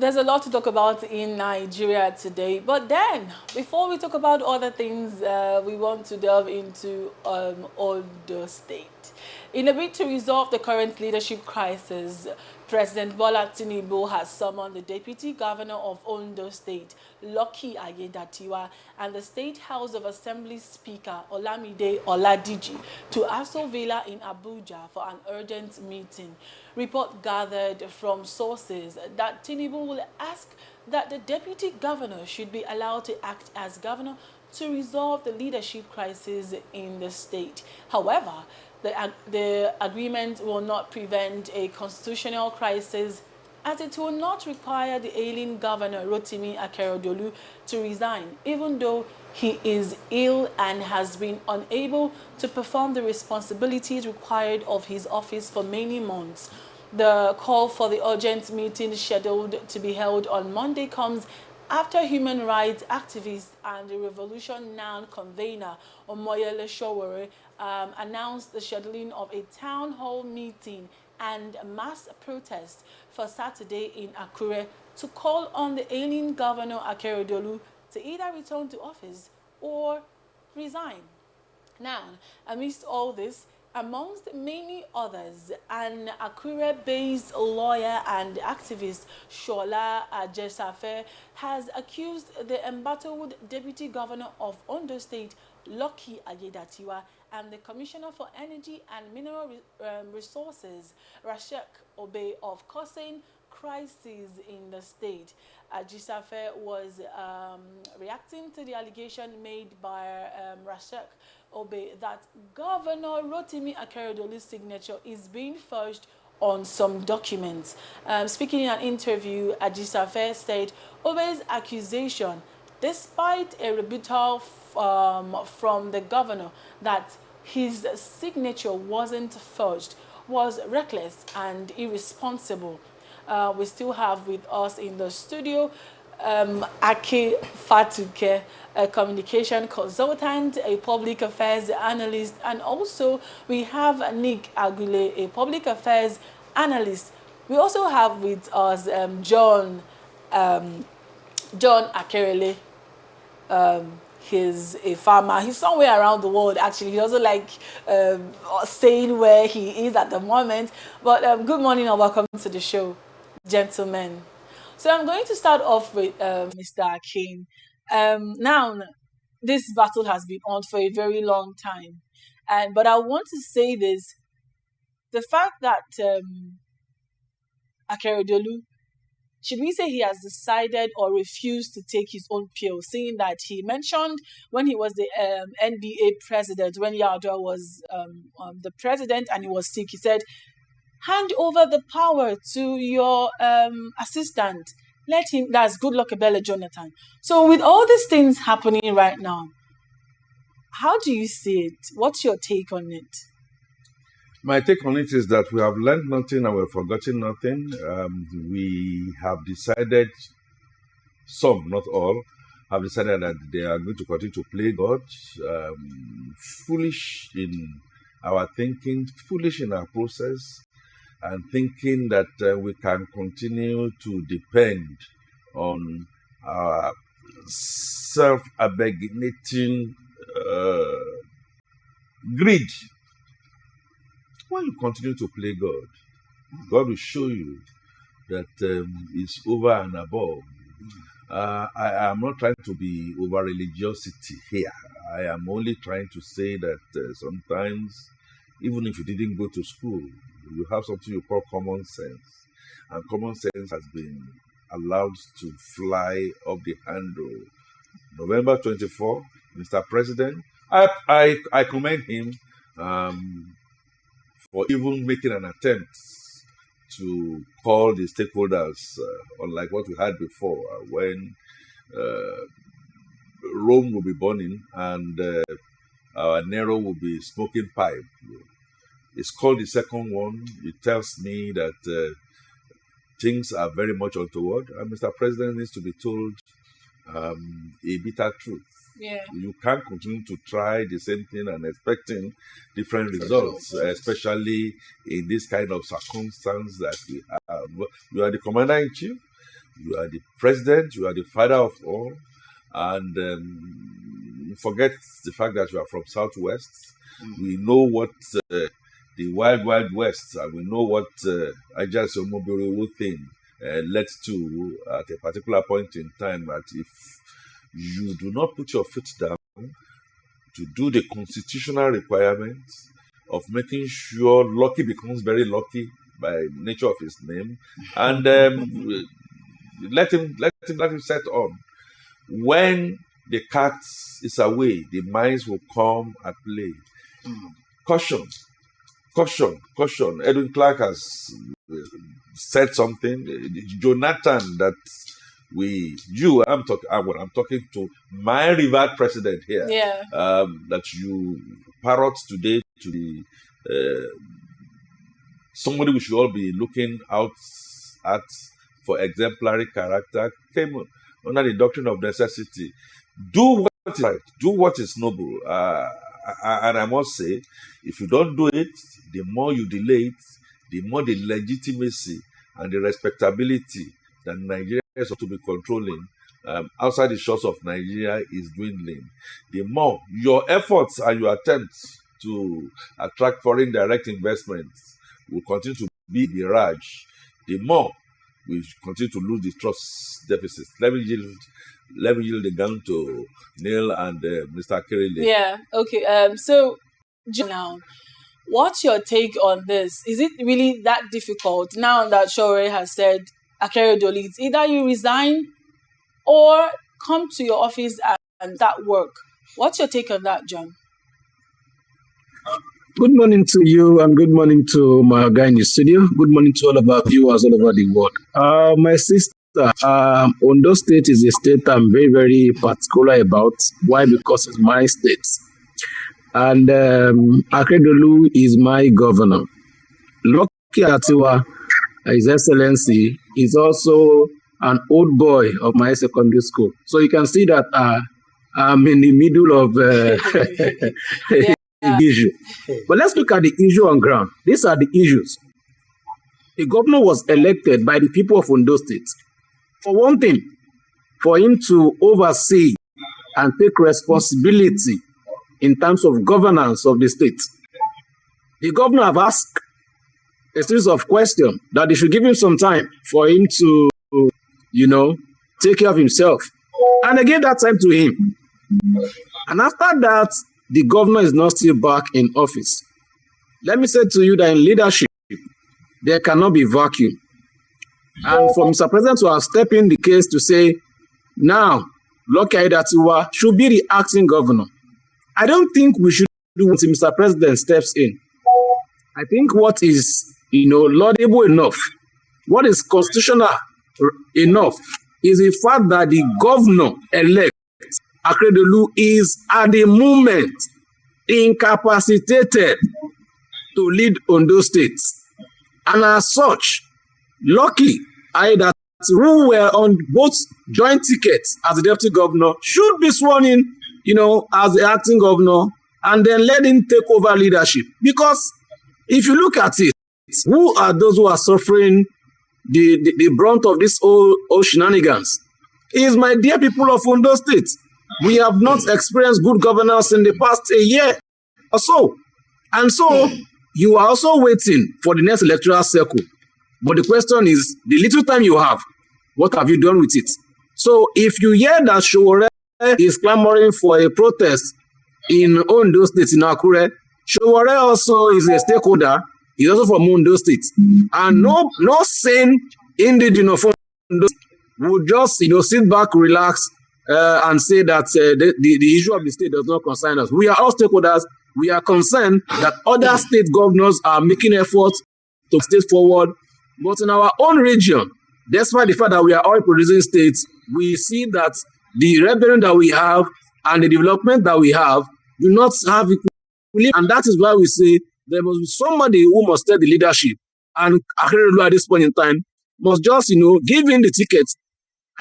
there's a lot to talk about in Nigeria today. But then, before we talk about other things, we want to delve into Ondo State. In a bid to resolve the current leadership crisis, President Bola Tinubu has summoned the Deputy Governor of Ondo State, Lucky Aiyedatiwa, and the State House of Assembly Speaker, Olamide Oladiji, to Aso Villa in Abuja for an urgent meeting. Report gathered from sources that Tinubu will ask that the Deputy Governor should be allowed to act as governor to resolve the leadership crisis in the state. However, the agreement will not prevent a constitutional crisis, as it will not require the ailing governor Rotimi Akeredolu to resign, even though he is ill and has been unable to perform the responsibilities required of his office for many months. The call for the urgent meeting scheduled to be held on Monday comes after human rights activists and the Revolution Now convener Omoyele Sowore announced the scheduling of a town hall meeting and a mass protest for Saturday in Akure to call on the ailing governor Akeredolu to either return to office or resign. Now, amidst all this, amongst many others, an Akure-based lawyer and activist, Shola Ajesafe, has accused the embattled Deputy Governor of Ondo State, Lucky Aiyedatiwa, and the Commissioner for Energy and Mineral Resources, Rashek Obe, of causing crises in the state. Ajisafe was reacting to the allegation made by Rashek Obe that Governor Rotimi Akeredolu's signature is being forged on some documents. Speaking in an interview, Ajisafe said Obe's accusation, despite a rebuttal from the governor that his signature wasn't forged, was reckless and irresponsible. We still have with us in the studio Aki Fatuke, a communication consultant, a public affairs analyst, and also we have Nick Agule, a public affairs analyst. We also have with us John Akerele. He's a farmer. He's somewhere around the world, actually. He doesn't like saying where he is at the moment. But good morning and welcome to the show, gentlemen. So I'm going to start off with Mr. Akin. Now, this battle has been on for a very long time. But I want to say this. The fact that Akeredolu, should we say he has decided or refused to take his own pill, seeing that he mentioned when he was the NBA president, when Yadra was the president and he was sick, he said, hand over the power to your assistant. Let him, that's good luck, Abella Jonathan. So with all these things happening right now, how do you see it? What's your take on it? My take on it is that we have learned nothing and we've forgotten nothing. We have decided, some, not all, have decided that they are going to continue to play God, foolish in our thinking, foolish in our process, and thinking that we can continue to depend on our self-abnegating greed. When you continue to play God, God will show you that it's over and above. I am not trying to be over religiosity here. I am only trying to say that sometimes, even if you didn't go to school, you have something you call common sense. And common sense has been allowed to fly off the handle. November 24, Mr. President, I commend him for even making an attempt to call the stakeholders, unlike what we had before, when Rome will be burning and our Nero will be smoking pipe. It's called the second one. It tells me that things are very much untoward, and Mr. President needs to be told a bitter truth. Yeah. You can't continue to try the same thing and expecting different results, especially in this kind of circumstance that we have. You are the commander-in-chief. You are the president, you are the father of all, and forget the fact that you are from Southwest. We know what the wild, wild west, and we know what Ajas Omobiriwo thing led to at a particular point in time. That if you do not put your foot down to do the constitutional requirements of making sure Lucky becomes very lucky by nature of his name, and let him set on. When the cat is away, the mice will come and play. Caution, caution, caution. Edwin Clark has said something. Jonathan, that I'm talking to my revered president here. Yeah. That you parrot today to the somebody we should all be looking out at for exemplary character, came under the doctrine of necessity. Do what is right. Do what is noble. And I must say, if you don't do it, the more you delay it, the more the legitimacy and the respectability that Nigerians ought to be controlling outside the shores of Nigeria is dwindling. The more your efforts and your attempts to attract foreign direct investments will continue to be mirage, the more we continue to lose the trust deficits. Let me yield the gun to Neil and Mr. Kirili. Yeah. Okay. So now, what's your take on this? Is it really that difficult now that Shore has said Akeredolu, it's either you resign or come to your office and start work? What's your take on that, John? Good morning to you and good morning to my guy in the studio. Good morning to all of our viewers all over the world. My sister, Ondo State is a state I'm very, very particular about. Why? Because it's my state. And Akeredolu is my governor. Lucky Aiyedatiwa, His Excellency, is also an old boy of my secondary school. So you can see that I'm in the middle of Yeah. issue. But let's look at the issue on ground. These are the issues. The governor was elected by the people of Ondo State. For one thing, for him to oversee and take responsibility in terms of governance of the state. The governor have asked a series of questions that they should give him some time for him to, take care of himself. And they gave that time to him. And after that, the governor is not still back in office. Let me say to you that in leadership, there cannot be vacuum. And for Mr. President to have stepped in the case to say, now, Lucky Aiyedatiwa should be the acting governor. I don't think we should do until Mr. President steps in. I think what is, laudable enough, what is constitutional enough, is the fact that the governor-elect Akeredolu is at the moment incapacitated to lead Ondo State. And as such, Lucky Aiyedatiwa, who were on both joint tickets as the deputy governor, should be sworn in, as the acting governor, and then let him take over leadership. Because if you look at it, who are those who are suffering the brunt of this old shenanigans? It is my dear people of Ondo State. We have not experienced good governance in the past a year or so. And so, you are also waiting for the next electoral cycle. But the question is, the little time you have, what have you done with it? So, if you hear that Showore is clamoring for a protest in Ondo State, in Akure, Showore also is a stakeholder. He's also from Ondo State. And no sane indigenous of Ondo State would just, sit back, relax, and say that the issue of the state does not concern us. We are all stakeholders. We are concerned that other state governors are making efforts to stay forward. But in our own region, despite the fact that we are oil producing states, we see that the revenue that we have and the development that we have do not have equilibrium. And that is why we say there must be somebody who must take the leadership. And Akeredolu at this point in time must just, give him the ticket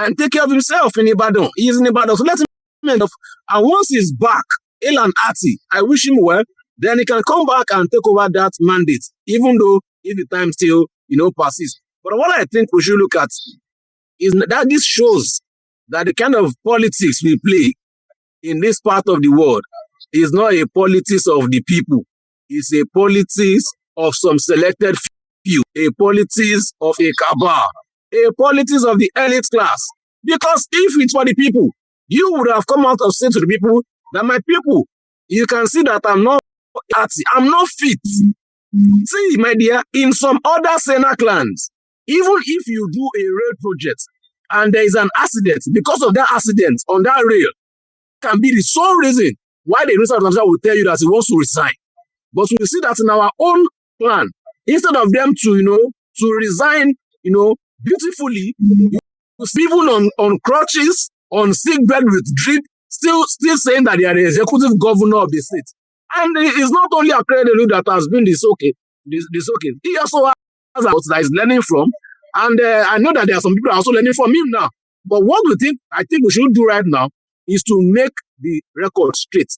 and take care of himself in Ibadan. He is in Ibadan, so let him end off. And once he's back, ill and hearty, I wish him well, then he can come back and take over that mandate, even though if the time still, persists. But what I think we should look at, is that this shows that the kind of politics we play in this part of the world is not a politics of the people. It's a politics of some selected few, a politics of a cabal, a politics of the elite class. Because if it's for the people, you would have come out and said to the people that my people, you can see that I'm not fit. See, my dear, in some other Sena clans, even if you do a rail project and there is an accident, because of that accident on that rail, can be the sole reason why the minister of transportation will tell you that he wants to resign. But we see that in our own plan, instead of them to resign, beautifully, even on crutches, on sick bed with drip, still saying that they are the executive governor of the state. And it's not only Akeredolu that has been this okay. He also has a that is learning from, and I know that there are some people also learning from him now. But what I think we should do right now is to make the record straight.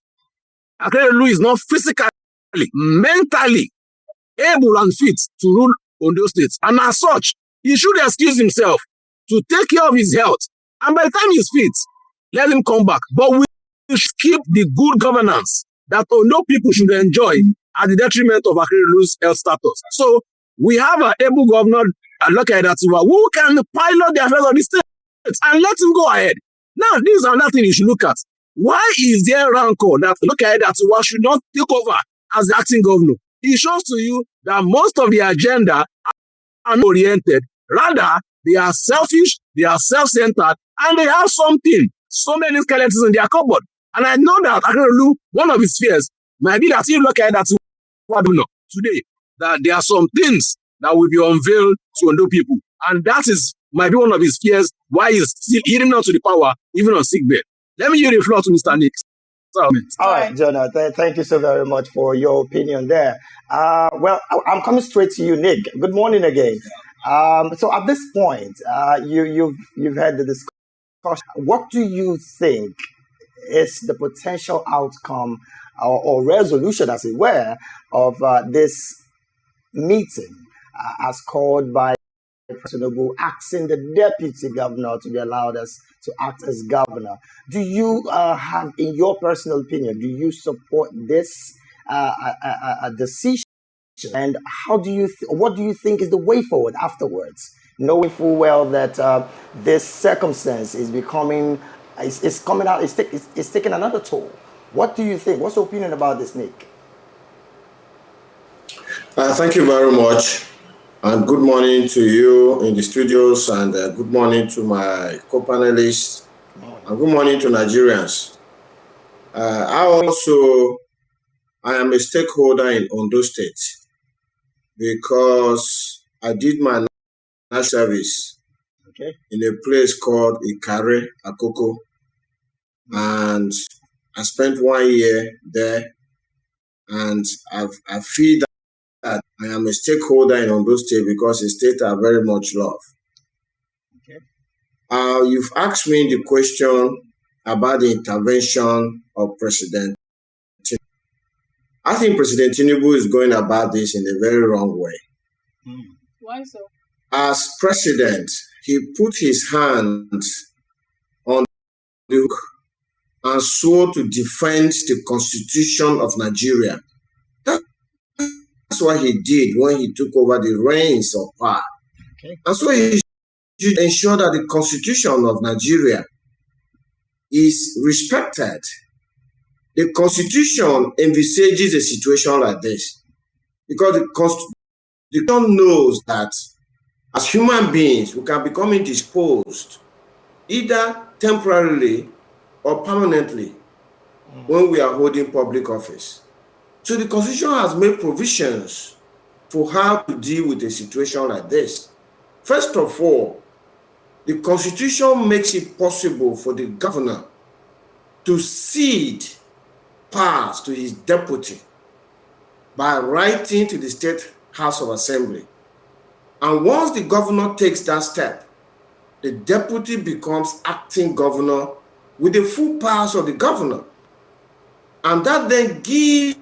Akeredolu is not physically, mentally able and fit to rule Ondo State. And as such, he should excuse himself to take care of his health. And by the time he's fit, let him come back. But we should keep the good governance that Ondo people should enjoy at the detriment of Akeredolu's health status. So we have an able governor, Aiyedatiwa, who can pilot the affairs of the state and let him go ahead. Now, this is another thing you should look at. Why is there rancor that Aiyedatiwa should not take over as the acting governor? It shows to you that most of the agenda are not oriented. Rather, they are selfish, they are self-centered, and they have so many skeletons in their cupboard. And I know that Akeredolu, one of his fears might be that if look at that today, that there are some things that will be unveiled to Ondo people. And that might be one of his fears why he's still eating on to the power, even on sick bed. Let me yield the floor to Mr. Nick. All right, Jonah, thank you so very much for your opinion there. Well, I'm coming straight to you, Nick. Good morning again. So at this point, you've had the discussion. What do you think is the potential outcome or resolution, as it were, of this meeting as called by President Tinubu, asking the deputy governor to be allowed to act as governor? Do you have, in your personal opinion, do you support this decision? And what do you think is the way forward afterwards, knowing full well that this circumstance is coming out, it's taking another toll? What do you think? What's your opinion about this, Nick? Thank you very much. And good morning to you in the studios, and good morning to my co-panelists, and good morning to Nigerians. I am a stakeholder in Ondo State because I did my national service in a place called Ikare, Akoko, and I spent 1 year there, and I feel that I am a stakeholder in Ondo State because the state I very much love. You've asked me the question about the intervention of President Tinubu. I think President Tinubu is going about this in a very wrong way. Why so? As president, he put his hand on the hook and swore to defend the Constitution of Nigeria. That's what he did when he took over the reins of power. And so he should ensure that the Constitution of Nigeria is respected. The Constitution envisages a situation like this because the Constitution knows that as human beings, we can become indisposed, either temporarily or permanently, when we are holding public office. So the Constitution has made provisions for how to deal with a situation like this. First of all, the Constitution makes it possible for the governor to cede powers to his deputy by writing to the State House of Assembly. And once the governor takes that step, the deputy becomes acting governor with the full powers of the governor. And that then gives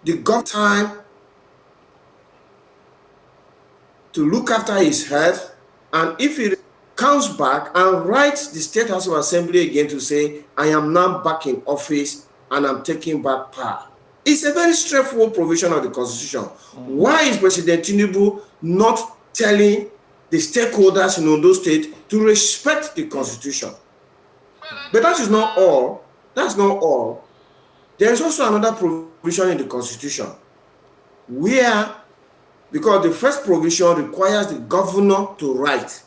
the governor time to look after his health And if he comes back and writes the State House of Assembly again to say, I am now back in office and I'm taking back power. It's a very straightforward provision of the Constitution. Why is President Tinubu not telling the stakeholders in Ondo State to respect the Constitution? But that is not all. That's not all. There is also another provision in the Constitution where, because the first provision requires the governor to write.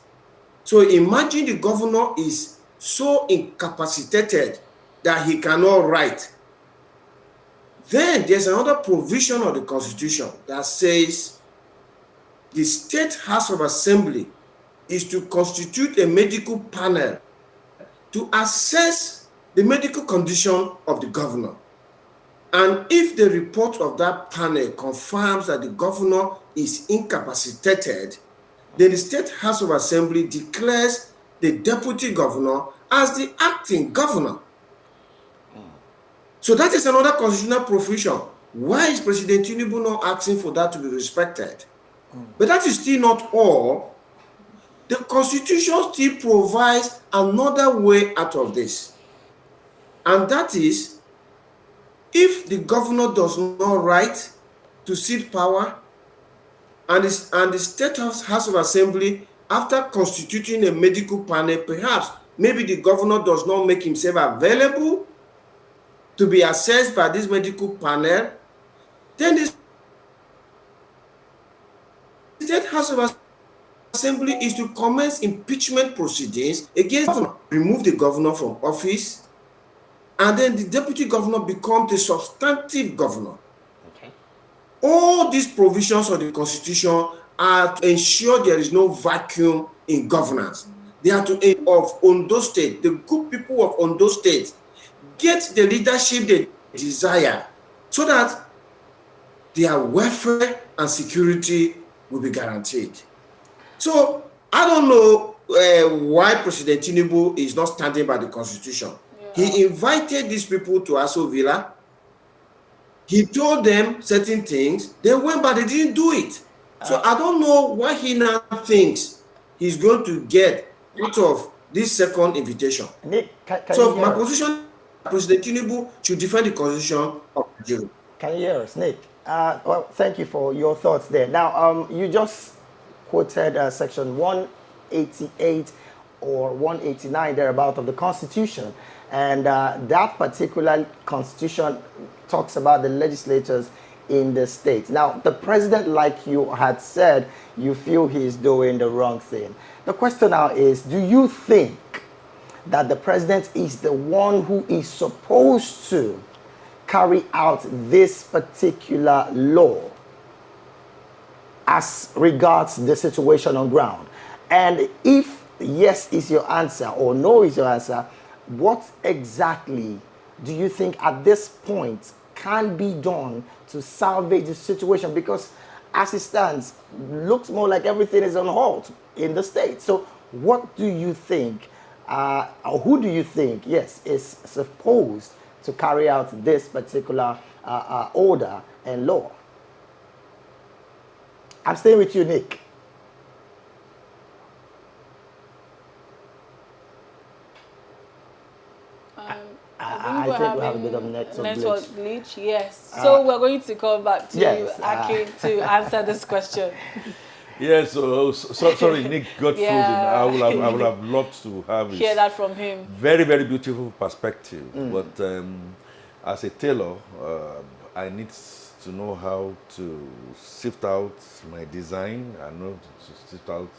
So imagine the governor is so incapacitated that he cannot write. Then there's another provision of the Constitution that says the State House of Assembly is to constitute a medical panel to assess the medical condition of the governor. And if the report of that panel confirms that the governor is incapacitated, then the State House of Assembly declares the deputy governor as the acting governor. So that is another constitutional provision. Why is President Tinubu not asking for that to be respected? But that is still not all. The Constitution still provides another way out of this. And that is, if the governor does not write to cede power, and the State House of Assembly, after constituting a medical panel, perhaps maybe the governor does not make himself available to be assessed by this medical panel, then the State House of Assembly is to commence impeachment proceedings against the governor, remove the governor from office, and then the deputy governor becomes the substantive governor. Okay. All these provisions of the Constitution are to ensure there is no vacuum in governance. They are to of Ondo State, the good people of Ondo State, get the leadership they desire so that their welfare and security will be guaranteed. So I don't know why President Tinubu is not standing by the Constitution. Yeah. He invited these people to Aso Villa. He told them certain things. They went, but they didn't do it. So I don't know why he now thinks he's going to get out of this second invitation. Nick, so my position, President Tinubu should defend the Constitution of Nigeria. Can you hear us, Nick? Well, thank you for your thoughts there. Now, you just quoted section 188 or 189 thereabout of the Constitution, and that particular Constitution talks about the legislators in the state. Now, the president, like you had said, you feel he's doing the wrong thing. The question now is, do you think that the president is the one who is supposed to carry out this particular law as regards the situation on ground? And if yes is your answer or no is your answer, what exactly do you think at this point can be done to salvage the situation? Because as it stands, looks more like everything is on hold in the state. So what do you think, or who do you think, yes, is supposed to carry out this particular order and law? I'm staying with you, Nick. I think we have a bit of network glitch. Yes. So we're going to come back to Akin to answer this question. Yes. Sorry, Nick got frozen. I would have loved to hear that from him. Very, very beautiful perspective. But as a tailor, I need to know how to sift out my design. I know to sift out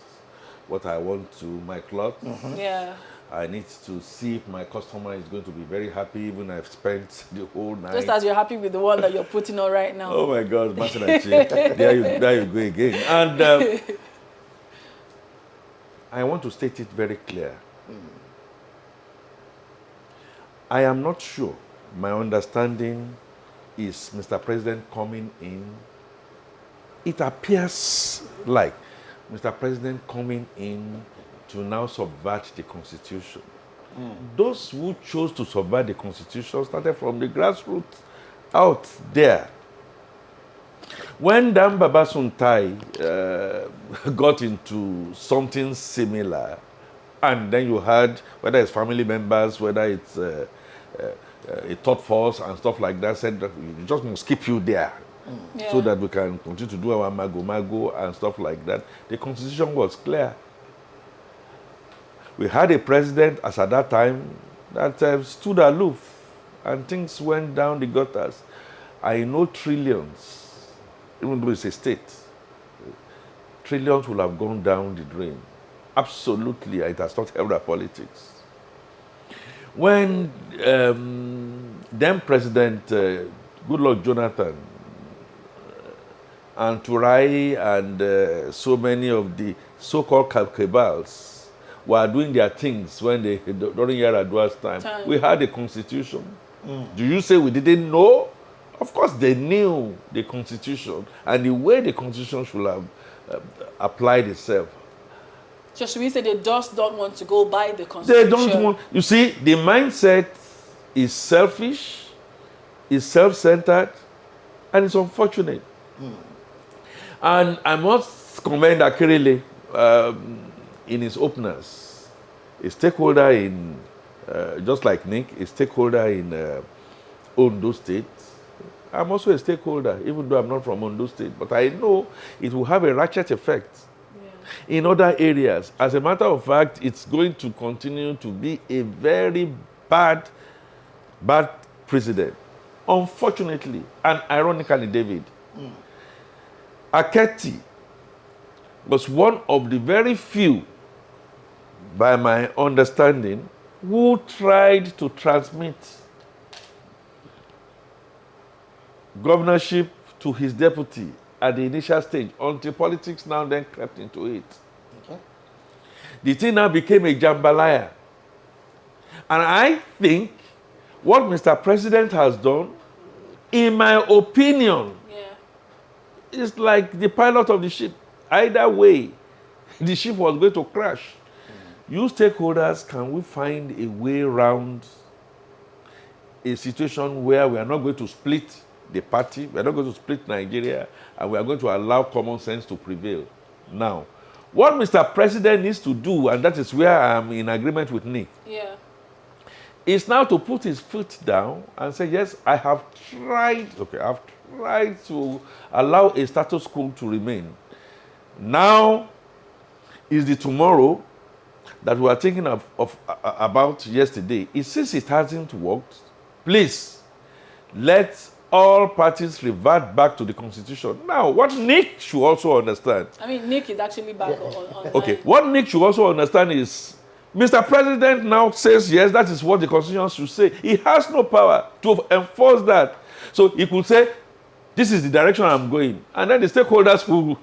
what I want to my cloth. Yeah. I need to see if my customer is going to be very happy, even I've spent the whole night. Just as you're happy with the one that you're putting on right now. Oh my God, there you go again. And I want to state it very clear. I am not sure. My understanding is Mr. President coming in. It appears like Mr. President coming in to now subvert the Constitution. Those who chose to subvert the Constitution started from the grassroots out there. When Dan Babasuntai got into something similar, and then you had, whether it's family members, whether it's a third force and stuff like that, said that we just must keep you there so that we can continue to do our mago and stuff like that. The constitution was clear. We had a president as at that time that stood aloof and things went down the gutters. I know trillions, even though it's a state, trillions will have gone down the drain. Absolutely, it has not helped our politics. When then President Goodluck Jonathan and Turai and so many of the so-called cabals were doing their things when they during Yar'Adua's time, we had a constitution. Do you say we didn't know? Of course, they knew the constitution and the way the constitution should have applied itself. So should we say they just don't want to go by the constitution? They don't want. You see, the mindset is selfish, is self-centered, and it's unfortunate. And I must commend Akerele in his openers. A stakeholder in, just like Nick, a stakeholder in Ondo State. I'm also a stakeholder, even though I'm not from Ondo State. But I know it will have a ratchet effect in other areas. As a matter of fact, it's going to continue to be a very bad precedent. Unfortunately, and ironically, David, Aketi was one of the very few, by my understanding, who tried to transmit governorship to his deputy at the initial stage until politics now then crept into it. Okay. The thing now became a jambalaya. And I think what Mr. President has done, in my opinion, is like the pilot of the ship. Either way, the ship was going to crash. You stakeholders, can we find a way around a situation where we are not going to split the party, we are not going to split Nigeria, and we are going to allow common sense to prevail? Now, what Mr. President needs to do, and that is where I am in agreement with Nick, is now to put his foot down and say, yes, I have tried to allow a status quo to remain. Now is the tomorrow that we are thinking about yesterday. Since it hasn't worked, please, let all parties revert back to the constitution. Now, what Nick should also understand... I mean, Nick is actually back on okay, what Nick should also understand is, Mr. President now says, yes, that is what the constitution should say. He has no power to enforce that. So he could say, this is the direction I'm going. And then the stakeholders will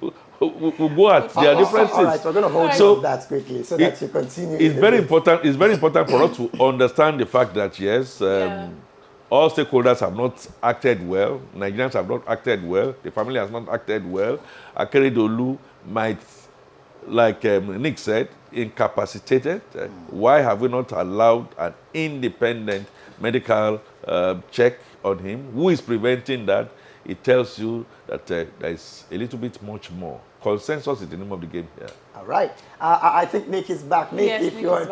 go at their different things. All right, we're going to hold you on that quickly so that you continue. It's very important for us to understand the fact that, yes, all stakeholders have not acted well. Nigerians have not acted well. The family has not acted well. Akeredolu might, like Nick said, incapacitated. Why have we not allowed an independent medical check on him? Who is preventing that? It tells you that there is a little bit much more. Consensus is the name of the game here. All right. I think Nick is back. Nick, yes, if Nick you're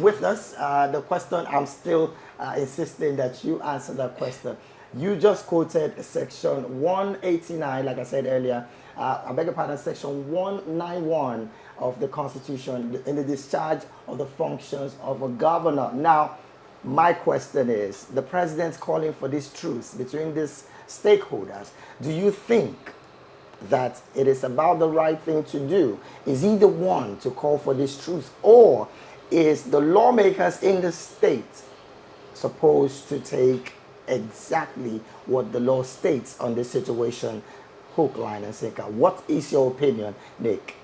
with us, the question, I'm still insisting that you answer that question. You just quoted section 189, like I said earlier, I beg your pardon, section 191 of the Constitution in the discharge of the functions of a governor. Now, my question is, the president's calling for this truce between these stakeholders. Do you think that it is about the right thing to do? Is he the one to call for this truce, or is the lawmakers in the state supposed to take exactly what the law states on this situation, hook, line, and sinker? What is your opinion, Nick?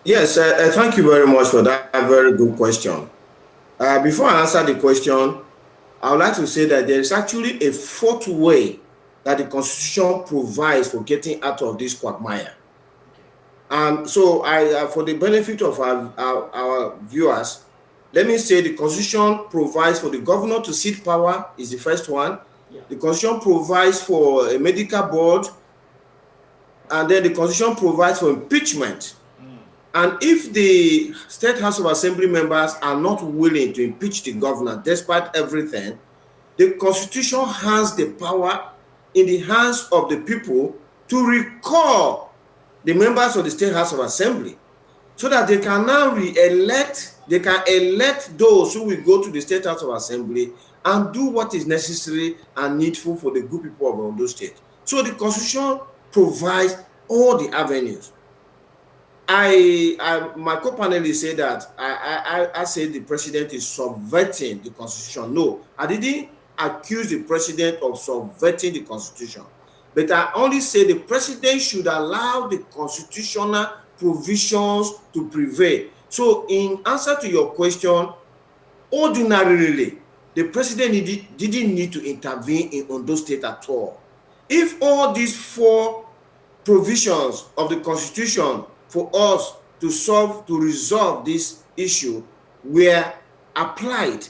Yes, thank you very much for that very good question. Before I answer the question, I would like to say that there is actually a fourth way that the Constitution provides for getting out of this quagmire. And so, for the benefit of our viewers, let me say the Constitution provides for the governor to cede power is the first one. The Constitution provides for a medical board, and then the Constitution provides for impeachment. And if the State House of Assembly members are not willing to impeach the governor despite everything, the Constitution has the power in the hands of the people to recall the members of the State House of Assembly so that they can now elect those who will go to the State House of Assembly and do what is necessary and needful for the good people of Ondo State. So the Constitution provides all the avenues. My co-panelists say that I said the president is subverting the Constitution. No, I didn't accuse the president of subverting the Constitution, but I only say the president should allow the constitutional provisions to prevail. So in answer to your question, ordinarily, the president didn't need to intervene in Ondo State at all. If all these 4 provisions of the Constitution for us to resolve this issue were applied,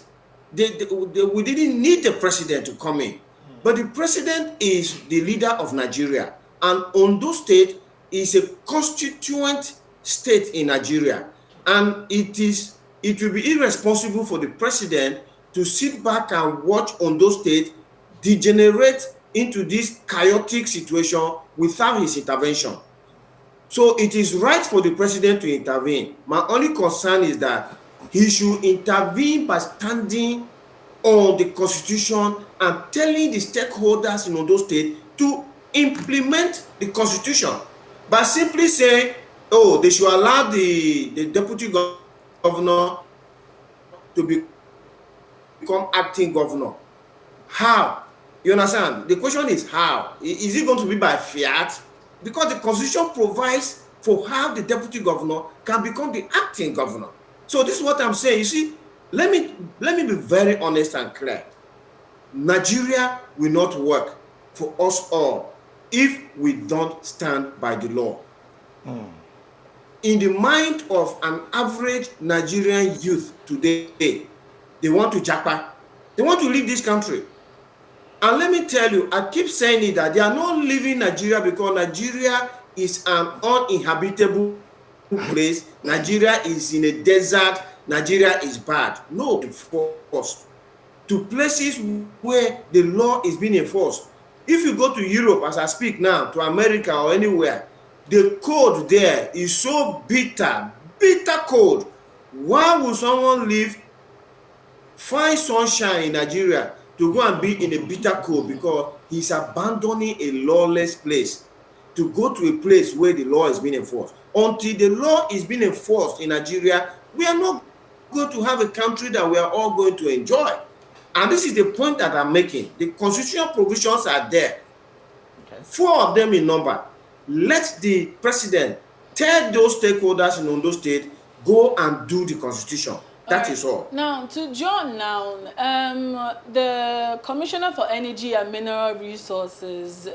we didn't need the president to come in. But the president is the leader of Nigeria, and Ondo State is a constituent state in Nigeria, and it will be irresponsible for the president to sit back and watch Ondo State degenerate into this chaotic situation without his intervention. So it is right for the president to intervene. My only concern is that he should intervene by standing on the Constitution and telling the stakeholders in Ondo State to implement the Constitution. By simply saying, oh, they should allow the deputy governor to become acting governor. How? You understand? The question is how? Is it going to be by fiat? Because the Constitution provides for how the deputy governor can become the acting governor. So this is what I'm saying. You see, let me be very honest and clear. Nigeria will not work for us all if we don't stand by the law. In the mind of an average Nigerian youth today, they want to japa. They want to leave this country. And let me tell you, I keep saying it, that they are not leaving Nigeria because Nigeria is an uninhabitable place. Nigeria is in a desert. Nigeria is bad. No, enforced to places where the law is being enforced. If you go to Europe, as I speak now, to America or anywhere, the code there is so bitter cold. Why would someone find sunshine in Nigeria to go and be in a bitter cold? Because he's abandoning a lawless place to go to a place where the law is being enforced. Until the law is being enforced in Nigeria, we are not going to have a country that we are all going to enjoy. And this is the point that I'm making. The constitutional provisions are there. 4 of them in number. Let the president tell those stakeholders in Ondo State, go and do the constitution. That is all. Now, to John the Commissioner for Energy and Mineral Resources,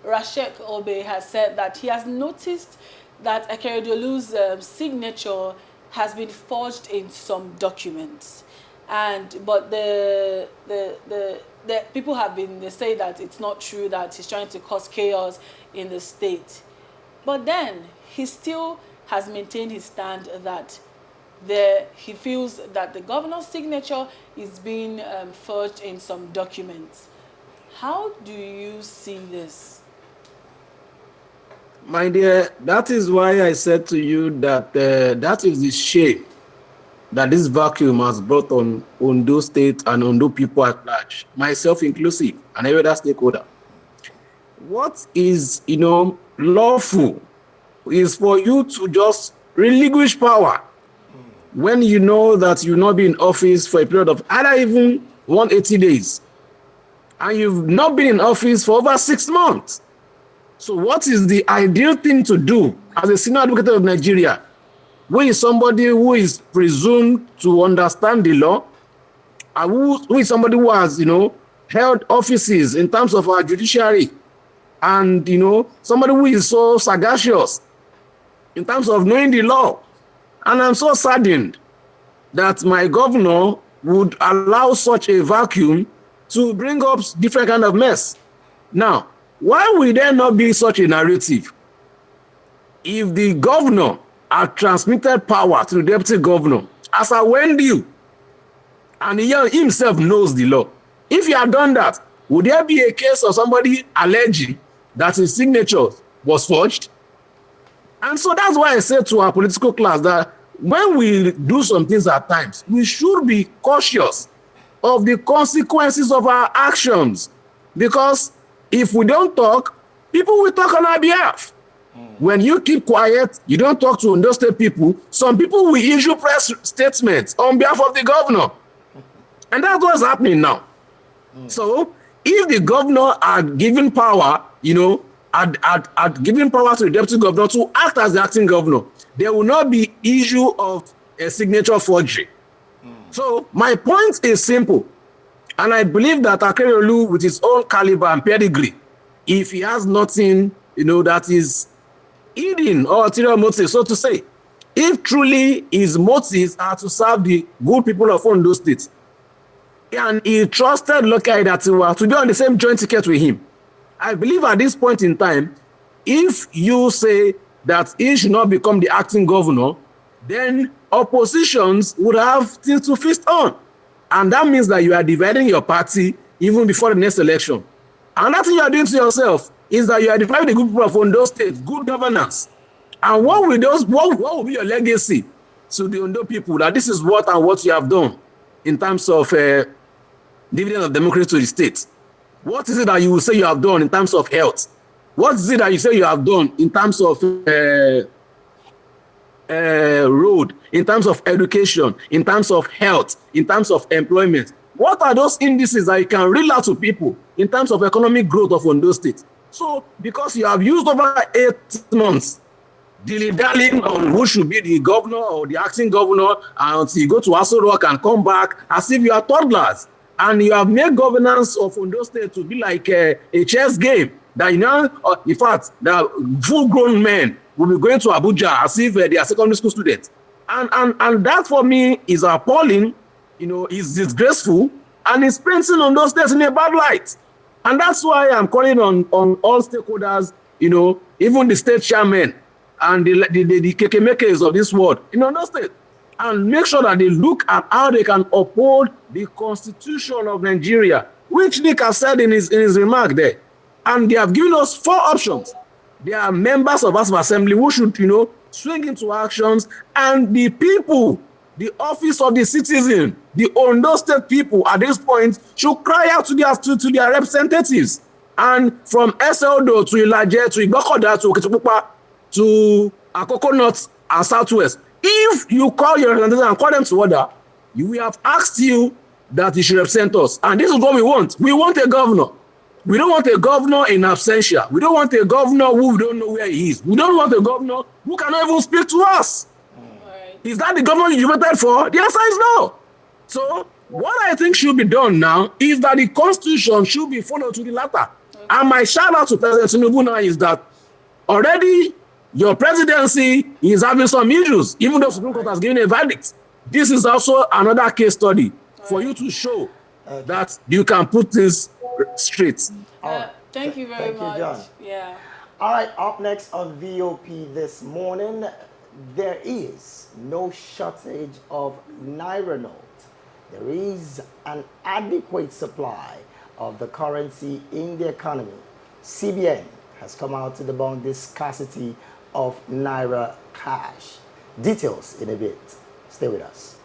Rashek Obe, has said that he has noticed that Akeredolu's signature has been forged in some documents. But the people they say that it's not true, that he's trying to cause chaos in the state. But then he still has maintained his stand that he feels that the governor's signature is being forged in some documents. How do you see this? My dear, that is why I said to you that that is the shape that this vacuum has brought on Ondo State and Ondo people at large, myself inclusive, and every other stakeholder. What is, lawful is for you to just relinquish power when you know that you'll not be in office for a period of either even 180 days, and you've not been in office for over 6 months. So what is the ideal thing to do as a senior advocate of Nigeria? Who is somebody who is presumed to understand the law, and who is somebody who has, held offices in terms of our judiciary, and, somebody who is so sagacious in terms of knowing the law. And I'm so saddened that my governor would allow such a vacuum to bring up different kind of mess. Now, why will there not be such a narrative? If the governor had transmitted power to the deputy governor as a when due, and he himself knows the law, if he had done that, would there be a case of somebody alleging that his signature was forged? And so that's why I say to our political class that when we do some things at times, we should be cautious of the consequences of our actions. Because if we don't talk, people will talk on our behalf. When you keep quiet, you don't talk to Ondo State people, some people will issue press statements on behalf of the governor. And that's what's happening now. So if the governor had given power, had given power to the deputy governor to act as the acting governor, there will not be issue of a signature forgery. So my point is simple. And I believe that Akeredolu, with his own caliber and pedigree, if he has nothing, that is hidden or ulterior motive, so to say, if truly his motives are to serve the good people of Ondo State, and he trusted Aiyedatiwa to be on the same joint ticket with him, I believe at this point in time, if you say that he should not become the acting governor, then oppositions would have things to feast on. And that means that you are dividing your party even before the next election. Another thing you are doing to yourself is that you are depriving the good people of Ondo State good governance. And what will be your legacy to the Ondo people, that this is what you have done in terms of dividend of democracy to the state? What is it that you will say you have done in terms of health? What is it that you say you have done in terms of road, in terms of education, in terms of health, in terms of employment? What are those indices that you can reel out to people in terms of economic growth of Ondo State? So, because you have used over 8 months dilly-dallying on who should be the governor or the acting governor until you go to Aso Rock and come back as if you are toddlers, and you have made governance of Ondo State to be like a chess game, that in fact, the full-grown men will be going to Abuja as if they are secondary school students. And that for me is appalling, is disgraceful, and is painting Ondo State in a bad light. And that's why I'm calling on all stakeholders, even the state chairmen and the kekemakers of this world in Ondo State, and make sure that they look at how they can uphold the Constitution of Nigeria, which Nick has said in his remark there. And they have given us 4 options. There are members of House of Assembly who should, swing into actions, and the people, the office of the citizen, the Ondo State people at this point should cry out to their representatives. And from Eseodo to Ilaje to Igbokoda to Okitipupa to Akoko North and Southwest, if you call your representatives and call them to order, we have asked you that you should represent us. And this is what we want. We want a governor. We don't want a governor in absentia. We don't want a governor who we don't know where he is. We don't want a governor who cannot even speak to us. Right. Is that the governor you voted for? The answer is no. So what I think should be done now is that the Constitution should be followed to the letter. Okay. And my shout out to President Tinubu now is that already your presidency is having some issues, even though the Supreme Court has given a verdict. This is also another case study for you to show that you can put this straight. Thank you very much. John. Yeah. All right, up next on VOP this morning, there is no shortage of Naira note. There is an adequate supply of the currency in the economy. CBN has come out to debunk this scarcity of Naira cash. Details in a bit. Stay with us.